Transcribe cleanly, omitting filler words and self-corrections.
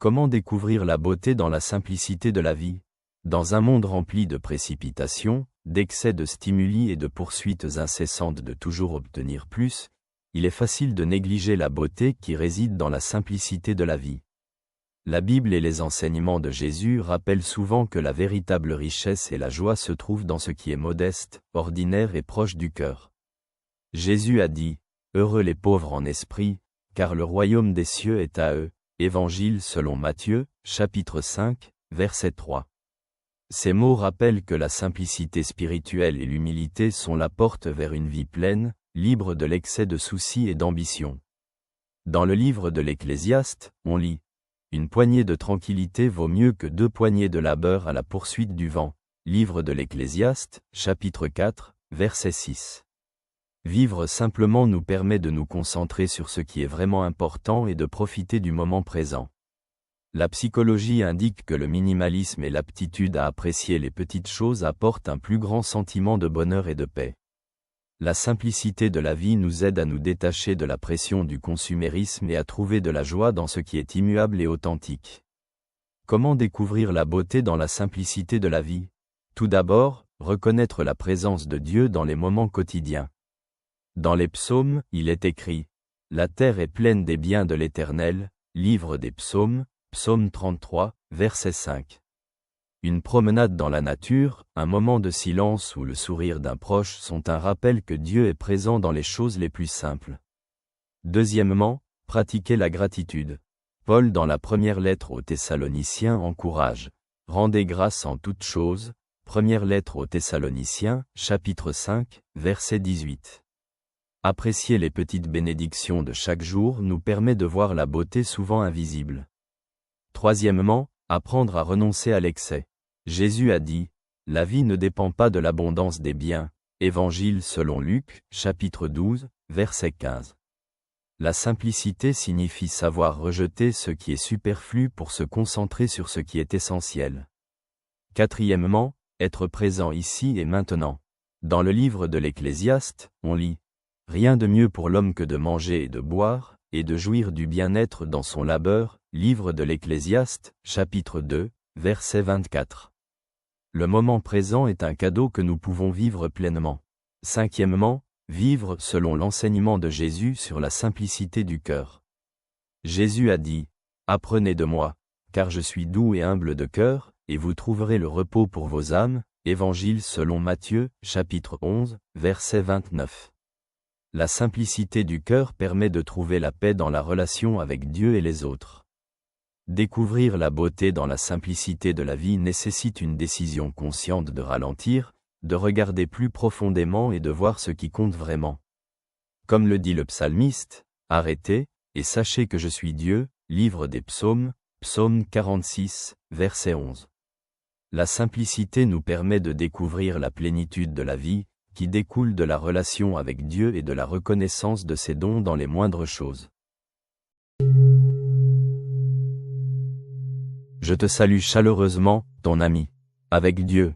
Comment découvrir la beauté dans la simplicité de la vie? Dans un monde rempli de précipitations, d'excès de stimuli et de poursuites incessantes de toujours obtenir plus, il est facile de négliger la beauté qui réside dans la simplicité de la vie. La Bible et les enseignements de Jésus rappellent souvent que la véritable richesse et la joie se trouvent dans ce qui est modeste, ordinaire et proche du cœur. Jésus a dit, « Heureux les pauvres en esprit, car le royaume des cieux est à eux. » Évangile selon Matthieu, chapitre 5, verset 3. Ces mots rappellent que la simplicité spirituelle et l'humilité sont la porte vers une vie pleine, libre de l'excès de soucis et d'ambition. Dans le livre de l'Ecclésiaste, on lit « Une poignée de tranquillité vaut mieux que 2 poignées de labeur à la poursuite du vent ». Livre de l'Ecclésiaste, chapitre 4, verset 6. Vivre simplement nous permet de nous concentrer sur ce qui est vraiment important et de profiter du moment présent. La psychologie indique que le minimalisme et l'aptitude à apprécier les petites choses apportent un plus grand sentiment de bonheur et de paix. La simplicité de la vie nous aide à nous détacher de la pression du consumérisme et à trouver de la joie dans ce qui est immuable et authentique. Comment découvrir la beauté dans la simplicité de la vie? Tout d'abord, reconnaître la présence de Dieu dans les moments quotidiens. Dans les psaumes, il est écrit « La terre est pleine des biens de l'Éternel », livre des psaumes, psaume 33, verset 5. Une promenade dans la nature, un moment de silence ou le sourire d'un proche sont un rappel que Dieu est présent dans les choses les plus simples. Deuxièmement, pratiquer la gratitude. Paul dans la première lettre aux Thessaloniciens encourage « Rendez grâce en toutes choses », première lettre aux Thessaloniciens, chapitre 5, verset 18. Apprécier les petites bénédictions de chaque jour nous permet de voir la beauté souvent invisible. Troisièmement, apprendre à renoncer à l'excès. Jésus a dit, « La vie ne dépend pas de l'abondance des biens ». Évangile selon Luc, chapitre 12, verset 15. La simplicité signifie savoir rejeter ce qui est superflu pour se concentrer sur ce qui est essentiel. Quatrièmement, être présent ici et maintenant. Dans le livre de l'Ecclésiaste, on lit « Rien de mieux pour l'homme que de manger et de boire, et de jouir du bien-être dans son labeur ». Livre de l'Ecclésiaste, chapitre 2, verset 24. Le moment présent est un cadeau que nous pouvons vivre pleinement. Cinquièmement, vivre selon l'enseignement de Jésus sur la simplicité du cœur. Jésus a dit, « Apprenez de moi, car je suis doux et humble de cœur, et vous trouverez le repos pour vos âmes ». Évangile selon Matthieu, chapitre 11, verset 29. La simplicité du cœur permet de trouver la paix dans la relation avec Dieu et les autres. Découvrir la beauté dans la simplicité de la vie nécessite une décision consciente de ralentir, de regarder plus profondément et de voir ce qui compte vraiment. Comme le dit le psalmiste, « Arrêtez, et sachez que je suis Dieu », livre des psaumes, psaume 46, verset 11. La simplicité nous permet de découvrir la plénitude de la vie, qui découle de la relation avec Dieu et de la reconnaissance de ses dons dans les moindres choses. Je te salue chaleureusement, ton ami. Avec Dieu.